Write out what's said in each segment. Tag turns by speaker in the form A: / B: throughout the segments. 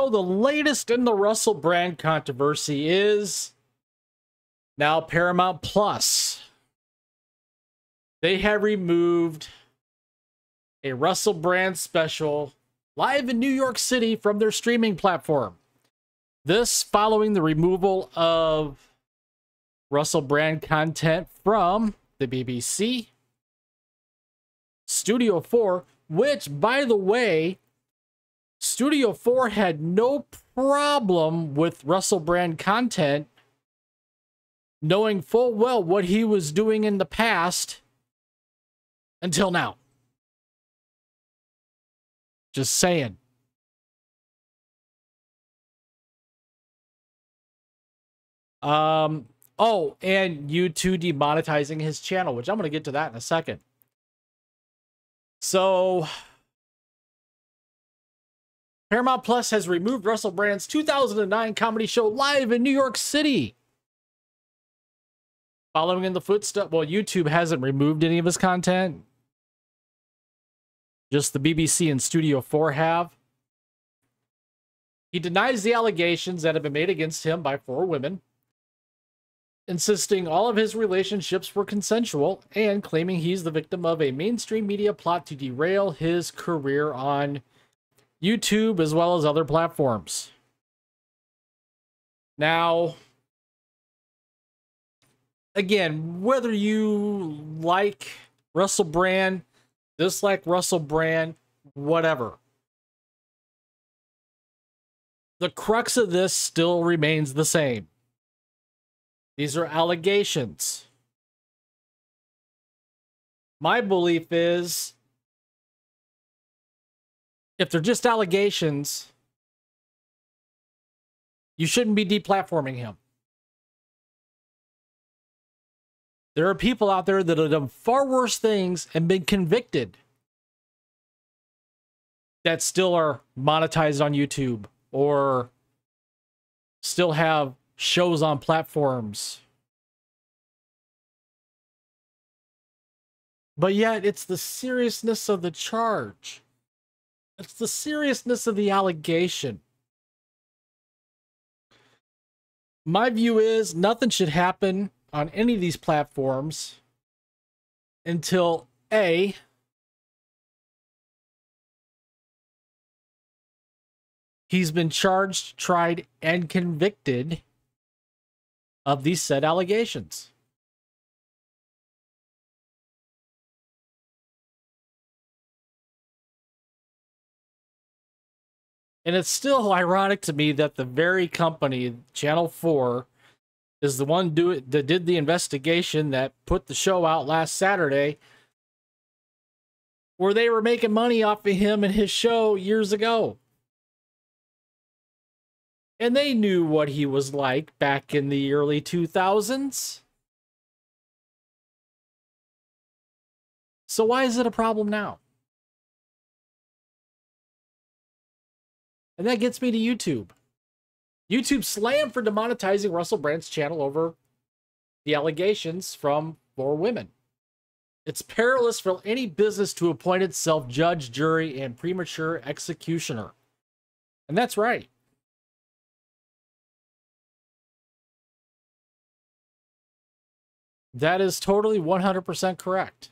A: So the latest in the Russell Brand controversy is now Paramount Plus. They have removed a Russell Brand special live in New York City from their streaming platform. This following the removal of Russell Brand content from the BBC, Studio 4, which, by the way, Studio 4 had no problem with Russell Brand content, knowing full well what he was doing in the past until now. Just saying. Oh, and YouTube demonetizing his channel, which I'm going to get to that in a second. So, Paramount Plus has removed Russell Brand's 2009 comedy show live in New York City. Following in the footsteps, well, YouTube hasn't removed any of his content. Just the BBC and Studio 4 have. He denies the allegations that have been made against him by 4 women, insisting all of his relationships were consensual and claiming he's the victim of a mainstream media plot to derail his career on YouTube as well as other platforms. Now, again, whether you like Russell Brand, dislike Russell Brand, whatever, the crux of this still remains the same. These are allegations. My belief is, if they're just allegations, you shouldn't be deplatforming him. There are people out there that have done far worse things and been convicted that still are monetized on YouTube or still have shows on platforms. But yet, it's the seriousness of the charge. It's the seriousness of the allegation. My view is nothing should happen on any of these platforms until A, he's been charged, tried, and convicted of these said allegations. And it's still ironic to me that the very company, Channel 4, is the one that did the investigation that put the show out last Saturday, where they were making money off of him and his show years ago. And they knew what he was like back in the early 2000s. So why is it a problem now? And that gets me to YouTube. YouTube slammed for demonetizing Russell Brand's channel over the allegations from 4 women. It's perilous for any business to appoint itself judge, jury, and premature executioner. And that's right. That is totally 100% correct.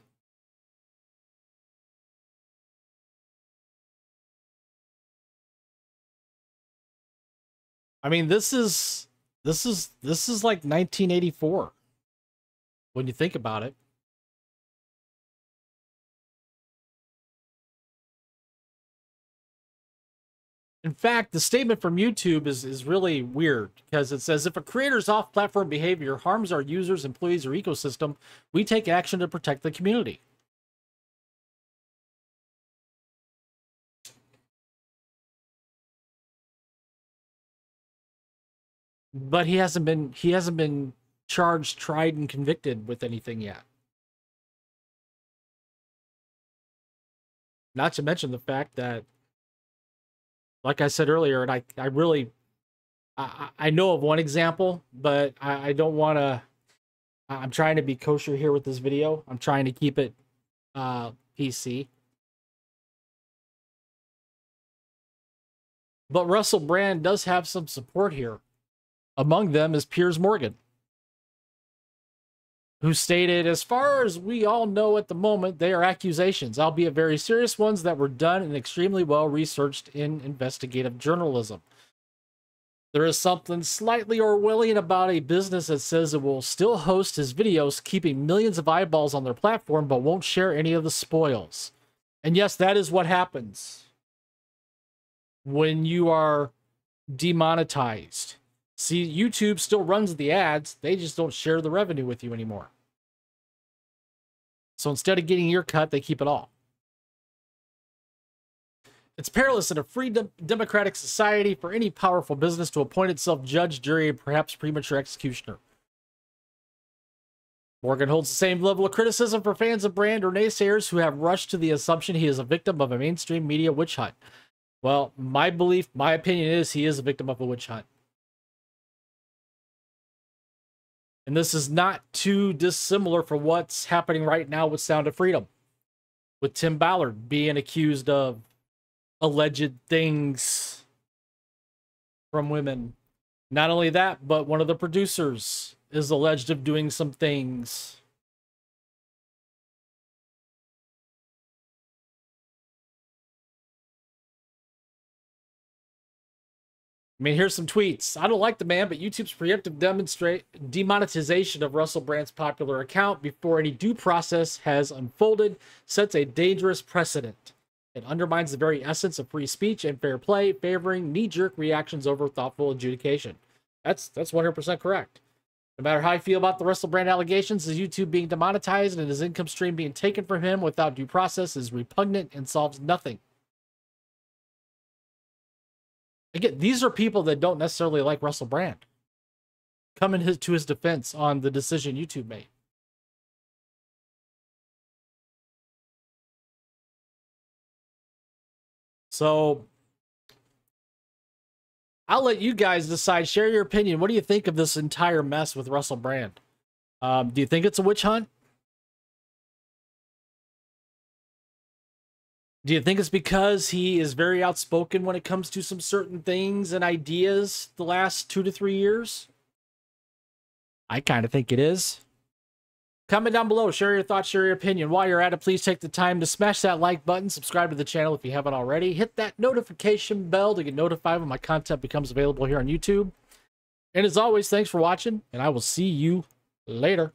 A: I mean, this is like 1984 when you think about it. In fact, the statement from YouTube is really weird because it says, if a creator's off-platform behavior harms our users, employees, or ecosystem, we take action to protect the community. But he hasn't been charged, tried, and convicted with anything yet. Not to mention the fact that, like I said earlier, and I know of one example, but I don't want to. I'm trying to be kosher here with this video. I'm trying to keep it PC. But Russell Brand does have some support here. Among them is Piers Morgan, who stated, as far as we all know at the moment, they are accusations, albeit very serious ones that were done and extremely well researched in investigative journalism. There is something slightly Orwellian about a business that says it will still host his videos, keeping millions of eyeballs on their platform, but won't share any of the spoils. And yes, that is what happens when you are demonetized. See, YouTube still runs the ads. They just don't share the revenue with you anymore. So instead of getting your cut, they keep it all. It's perilous in a free democratic society for any powerful business to appoint itself judge, jury, and perhaps premature executioner. Morgan holds the same level of criticism for fans of Brand or naysayers who have rushed to the assumption he is a victim of a mainstream media witch hunt. Well, my opinion is he is a victim of a witch hunt. And this is not too dissimilar from what's happening right now with Sound of Freedom, with Tim Ballard being accused of alleged things from women. Not only that, but one of the producers is alleged of doing some things. I mean, here's some tweets. I don't like the man, but YouTube's preemptive demonetization of Russell Brand's popular account before any due process has unfolded sets a dangerous precedent. It undermines the very essence of free speech and fair play, favoring knee-jerk reactions over thoughtful adjudication. That's 100% correct. No matter how I feel about the Russell Brand allegations, his YouTube being demonetized and his income stream being taken from him without due process is repugnant and solves nothing. Again, these are people that don't necessarily like Russell Brand coming to his defense on the decision YouTube made. So I'll let you guys decide. Share your opinion. What do you think of this entire mess with Russell Brand? Do you think it's a witch hunt? Do you think it's because he is very outspoken when it comes to some certain things and ideas the last 2 to 3 years? I kind of think it is. Comment down below. Share your thoughts, share your opinion. While you're at it, please take the time to smash that like button. Subscribe to the channel if you haven't already. Hit that notification bell to get notified when my content becomes available here on YouTube. And as always, thanks for watching, and I will see you later.